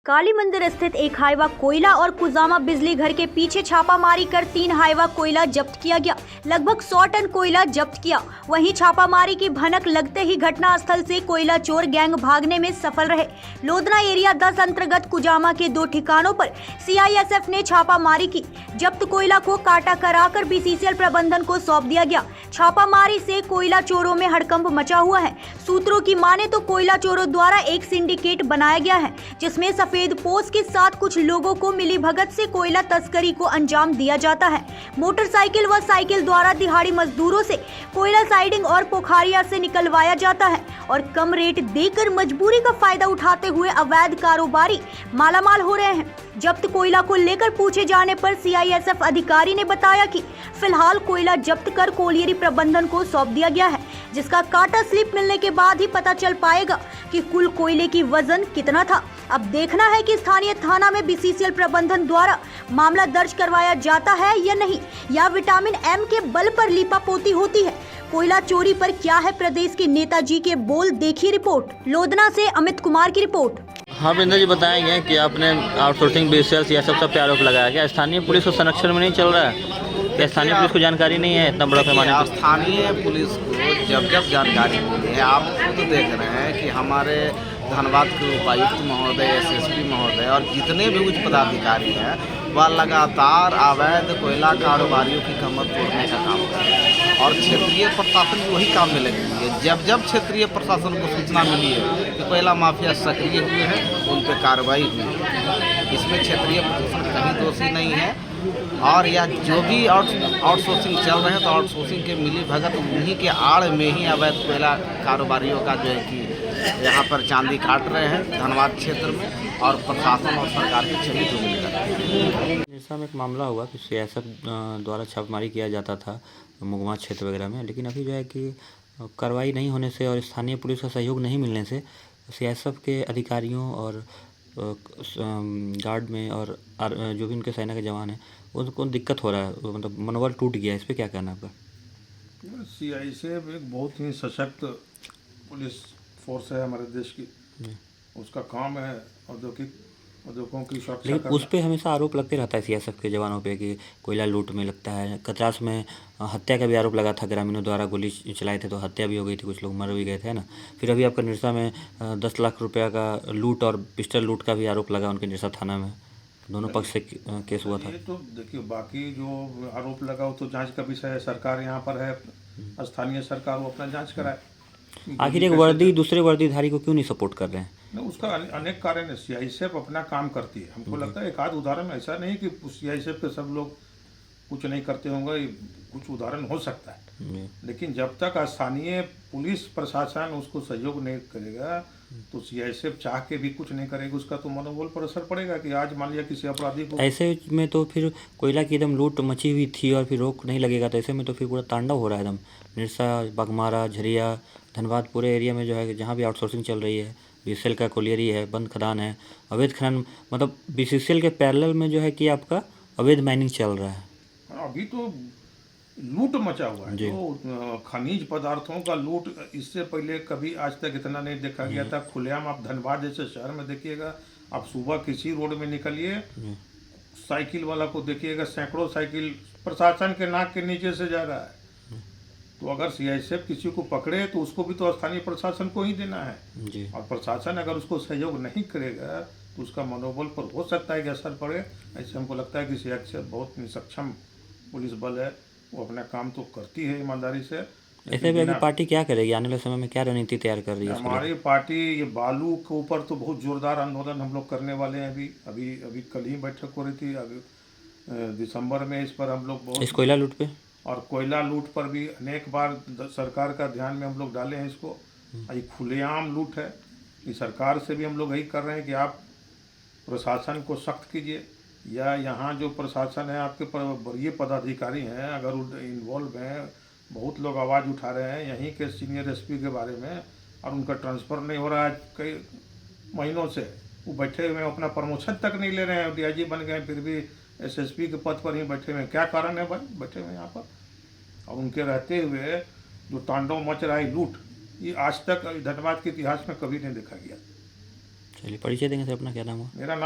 काली मंदिर स्थित एक हाईवा कोयला और कुजामा बिजली घर के पीछे छापामारी कर 3 हाईवा कोयला जब्त किया गया। लगभग 100 टन कोयला जब्त किया। वहीं छापामारी की भनक लगते ही घटना स्थल से कोयला चोर गैंग भागने में सफल रहे। लोधना एरिया 10 अंतर्गत कुजामा के 2 ठिकानों पर CISF ने छापामारी की। जब्त कोयला को काटा कराकर BCCL प्रबंधन को सौंप दिया गया। छापामारी से कोयला चोरों में हड़कंप मचा हुआ है। सूत्रों की माने तो कोयला चोरों द्वारा एक सिंडिकेट बनाया गया है, जिसमें सफेद पोस्ट के साथ कुछ लोगों को मिली भगत से कोयला तस्करी को अंजाम दिया जाता है। मोटरसाइकिल व साइकिल द्वारा दिहाड़ी मजदूरों से कोयला साइडिंग और पोखरिया से निकलवाया जाता है और कम रेट देकर मजबूरी का फायदा उठाते हुए अवैध कारोबारी मालामाल हो रहे हैं। जब्त कोयला को लेकर पूछे जाने पर CISF अधिकारी ने बताया कि फिलहाल कोयला जब्त कर कोलियरी प्रबंधन को सौंप दिया गया है, जिसका काटा स्लिप मिलने के बाद ही पता चल पाएगा कि कुल कोयले की वजन कितना था। अब देखना है कि स्थानीय थाना में BCCL प्रबंधन द्वारा मामला दर्ज करवाया जाता है या नहीं, या विटामिन M के बल पर लीपापोती होती है। कोयला चोरी पर क्या है प्रदेश के नेताजी के बोल, देखिए रिपोर्ट। लोधना से अमित कुमार की रिपोर्ट। हाँ विंदर जी, बताएंगे कि आपने आउटसोर्सिंग BCCL या सब पे आरोप लगाया गया। स्थानीय पुलिस को संरक्षण में नहीं चल रहा है क्या? स्थानीय पुलिस को जानकारी नहीं है इतना बड़ा पैमाने पर? स्थानीय पुलिस को जब जानकारी मिली है, आप खुद देख रहे हैं कि हमारे धनबाद के उपायुक्त महोदय, SSP महोदय और जितने भी उच्च पदाधिकारी हैं, वह लगातार अवैध कोयला कारोबारियों की कमर तोड़ने का काम कर रहे हैं और क्षेत्रीय प्रशासन भी वही काम में लगी हुई है। जब क्षेत्रीय प्रशासन को सूचना मिली है कि कोयला माफिया सक्रिय हुए हैं, उन पर कार्रवाई हुई है। इसमें क्षेत्रीय प्रशासन कहीं दोषी नहीं है और यह जो भी आउटसोर्सिंग चल रहे हैं तो आउटसोर्सिंग के मिली भगत उन्हीं के आड़ में ही अवैध कोयला कारोबारियों का जो है कि यहाँ पर चांदी काट रहे हैं धनबाद क्षेत्र में, और प्रशासन और सरकार की छवि डूबने लगी। जैसा में एक मामला हुआ कि CISF द्वारा छापेमारी किया जाता था मुगमा क्षेत्र वगैरह में, लेकिन अभी जो है कि कार्रवाई नहीं होने से और स्थानीय पुलिस का सहयोग नहीं मिलने से CISF के अधिकारियों और गार्ड में और जो भी उनके सेना के जवान हैं उनको दिक्कत हो रहा है, मतलब मनोबल टूट गया है। इस पर क्या कहना है आपका? CISF एक बहुत ही सशक्त पुलिस फोर्स है हमारे देश की। उसका काम है उद्योगों की सुरक्षा। लेकिन उस पर हमेशा आरोप लगते रहता है CISF के जवानों पे कि कोयला लूट में लगता है। कतरास में हत्या का भी आरोप लगा था, ग्रामीणों द्वारा गोली चलाए थे तो हत्या भी हो गई थी, कुछ लोग मर भी गए थे ना। फिर अभी आपका निरसा में 10 लाख रुपया का लूट और पिस्टल लूट का भी आरोप लगा उनके निरसा थाना में। दोनों पक्ष से केस हुआ था। ये तो देखिए, बाकी जो आरोप लगा वो तो जांच का विषय है। सरकार यहाँ पर है, स्थानीय सरकार, वो अपना जांच कराए। आखिर एक वर्दी दूसरे वर्दीधारी को क्यों नहीं सपोर्ट कर रहे हैं? उसका अनेक कारण है। CISF अपना काम करती है। हमको लगता है एक आध उदाहरण ऐसा नहीं कि CISF के सब लोग कुछ नहीं करते होंगे, कुछ उदाहरण हो सकता है, लेकिन जब तक स्थानीय पुलिस प्रशासन उसको सहयोग नहीं करेगा तो CISF चाह के भी कुछ नहीं करेगा। उसका तो मनोबल पर असर पड़ेगा कि आज मान लिया किसी अपराधी को। ऐसे में तो फिर कोयला की एकदम लूट मची हुई थी और फिर रोक नहीं लगेगा, तो ऐसे में तो फिर पूरा तांडव हो रहा है एकदम। निरसा, बगमारा, झरिया, धनबाद पूरे एरिया में जो है जहाँ भी आउटसोर्सिंग चल रही है, BCCL का कोलियरी है, बंद खदान है, अवैध खनन, मतलब BCCL के पैरेलल में जो है कि आपका अवैध माइनिंग चल रहा है। अभी तो लूट मचा हुआ है, तो खनिज पदार्थों का लूट इससे पहले कभी आज तक इतना नहीं देखा गया था। खुलेआम आप धनबाद जैसे शहर में देखिएगा, आप सुबह किसी रोड में निकलिए, साइकिल वाला को देखिएगा, सैकड़ों साइकिल प्रशासन के नाक के नीचे से जा रहा है। तो अगर CISF किसी को पकड़े तो उसको भी तो स्थानीय प्रशासन को ही देना है जी। और प्रशासन अगर उसको सहयोग नहीं करेगा तो उसका मनोबल पर हो सकता है कि असर पड़े। ऐसे हमको लगता है कि CISF बहुत सक्षम पुलिस बल है, वो अपना काम तो करती है ईमानदारी से। ऐसे भी अभी पार्टी क्या करेगी? आने वाले समय में क्या रणनीति तैयार कर रही है हमारी पार्टी? ये बालू के ऊपर तो बहुत जोरदार आंदोलन हम लोग करने वाले हैं। अभी कल ही बैठक हो रही थी, अभी दिसंबर में इस पर हम लोग बहुत, इस कोयला लूट पे और कोयला लूट पर भी अनेक बार सरकार का ध्यान में हम लोग डाले हैं इसको। ये खुलेआम लूट है, कि सरकार से भी हम लोग यही कर रहे हैं कि आप प्रशासन को सख्त कीजिए, या यहाँ जो प्रशासन है आपके वरीय पदाधिकारी हैं अगर इन्वॉल्व हैं, बहुत लोग आवाज़ उठा रहे हैं यहीं के सीनियर SP के बारे में, और उनका ट्रांसफ़र नहीं हो रहा है कई महीनों से। वो बैठे हुए अपना प्रमोशन तक नहीं ले रहे हैं, DIG बन गए फिर भी SSP के पद पर ही बैठे हुए हैं। क्या कारण है भाई बैठे हुए यहाँ पर? और उनके रहते हुए जो तांडव मच रहा है लूट, ये आज तक धनबाद के इतिहास में कभी नहीं देखा गया। चलिए, परिचय देंगे सर अपना, क्या नाम है? मेरा नाम